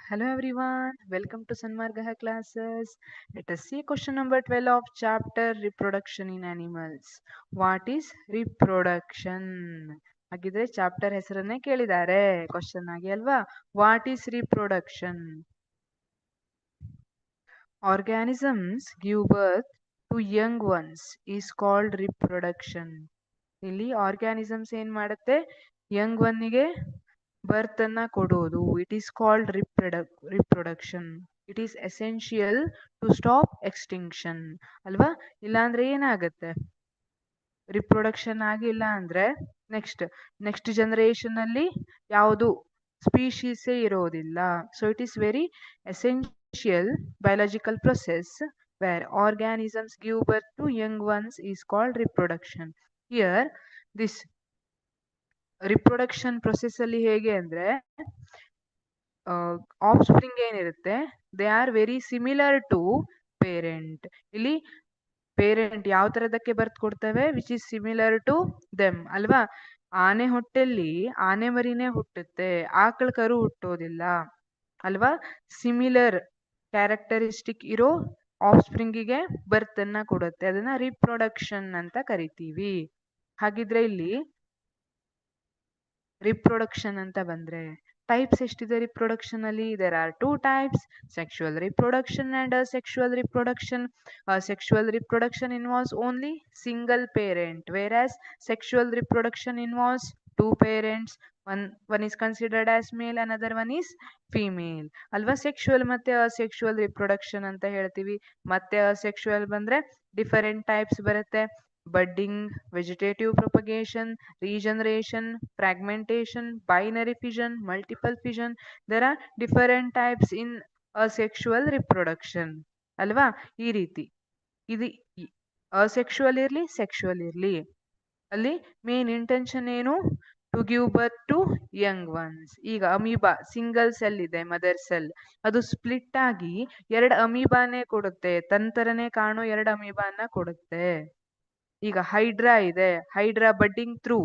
Hello everyone, welcome to Sanmargaha classes. Let us see question number 12 of chapter Reproduction in Animals. What is reproduction? ಹಾಗಿದ್ರೆ chapter ಹೆಸರನ್ನೇ ಕೇಳಿದ್ದಾರೆ question ಆಗಿ ಅಲ್ವಾ. What is reproduction? Organisms give birth to young ones is called reproduction. ಇಲ್ಲಿ organisms ಏನ್ ಮಾಡುತ್ತೆ, young ಒನ್ನಿಗೆ birth ಅನ್ನ ಕೊಡೋದು. It is called reproduction. It is essential to stop extinction ಅಲ್ವಾ. ಇಲ್ಲಾಂದ್ರೆ ಏನಾಗುತ್ತೆ, ರಿಪ್ರೊಡಕ್ಷನ್ ಆಗಿಲ್ಲ ಅಂದ್ರೆ ನೆಕ್ಸ್ಟ್ ಜನರೇಷನ್ ಅಲ್ಲಿ ಯಾವುದು ಸ್ಪೀಶೀಸೇ ಇರೋದಿಲ್ಲ. So it is very essential biological process where organisms give birth to young ones is called reproduction. Here this reproduction process ಅಲ್ಲಿ ಹೇಗೆ ಅಂದ್ರೆ, ಆಫ್ ಸ್ಪ್ರಿಂಗ್ ಏನಿರುತ್ತೆ, they are very similar to parent. ಇಲ್ಲಿ parent ಯಾವ ತರದಕ್ಕೆ ಬರ್ತ್ ಕೊಡ್ತವೆ, which is similar to them ಅಲ್ವಾ. ಆನೆ ಹೊಟ್ಟೆಲ್ಲಿ ಆನೆ ಮರಿನೇ ಹುಟ್ಟುತ್ತೆ, ಆಕಳ ಕರು ಹುಟ್ಟೋದಿಲ್ಲ ಅಲ್ವಾ. ಸಿಮಿಲರ್ ಕ್ಯಾರೆಕ್ಟರಿಸ್ಟಿಕ್ ಇರೋ ಆಫ್ ಸ್ಪ್ರಿಂಗಿಗೆ ಬರ್ತ್ ಅನ್ನ ಕೊಡುತ್ತೆ, ಅದನ್ನ ರಿಪ್ರೊಡಕ್ಷನ್ ಅಂತ ಕರಿತೀವಿ. ಹಾಗಿದ್ರೆ ಇಲ್ಲಿ ರಿಪ್ರೊಡಕ್ಷನ್ ಅಂತ ಬಂದ್ರೆ ಟೈಪ್ಸ್ ಎಷ್ಟಿದೆ ರಿಪ್ರೊಡಕ್ಷನ್ ಅಲ್ಲಿ? There are 2 types, sexual reproduction and asexual reproduction. Sexual reproduction involves only single parent, whereas sexual reproduction involves two parents. One is considered as male, another one is female ಅಲ್ವಾ. Sexual ಮತ್ತೆ asexual reproduction ಅಂತ ಹೇಳ್ತೀವಿ. ಮತ್ತೆ asexual ಬಂದ್ರೆ different types ಬರುತ್ತೆ. budding, vegetative propagation, regeneration, fragmentation, binary fission, multiple fission. There are different types in asexual reproduction ಅಲ್ವಾ. ಈ ರೀತಿ ಇದು ಅಸೆಕ್ಷುವಲ್ ಇರ್ಲಿ ಸೆಕ್ಷುವಲ್ ಇರ್ಲಿ, ಅಲ್ಲಿ ಮೇನ್ ಇಂಟೆನ್ಷನ್ ಏನು, to give birth to young ones. ಈಗ ಅಮೀಬಾ ಸಿಂಗಲ್ ಸೆಲ್ ಇದೆ, ಮದರ್ ಸೆಲ್, ಅದು ಸ್ಪ್ಲಿಟ್ ಆಗಿ ಎರಡು ಅಮೀಬಾನೇ ಕೊಡುತ್ತೆ, ತಂತರನೇ ಕಾಣೋ ಎರಡು ಅಮೀಬಾನ ಕೊಡುತ್ತೆ. ಈಗ ಹೈಡ್ರಾ ಇದೆ, ಹೈಡ್ರಾ ಬಡ್ಡಿಂಗ್ ಥ್ರೂ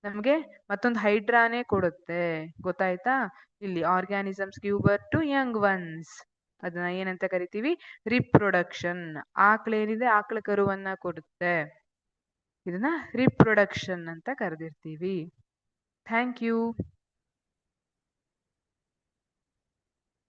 ನಮ್ಗೆ ಮತ್ತೊಂದು ಹೈಡ್ರಾನೇ ಕೊಡುತ್ತೆ. ಗೊತ್ತಾಯ್ತಾ? ಇಲ್ಲಿ organisms give birth to young ones, ಅದನ್ನ ಏನಂತ ಕರಿತೀವಿ, ರಿಪ್ರೊಡಕ್ಷನ್. ಆಕಳೇನಿದೆ ಆಕಳ ಕರುವನ್ನ ಕೊಡುತ್ತೆ, ಇದನ್ನ ರಿಪ್ರೊಡಕ್ಷನ್ ಅಂತ ಕರೆದಿರ್ತೀವಿ. Thank you.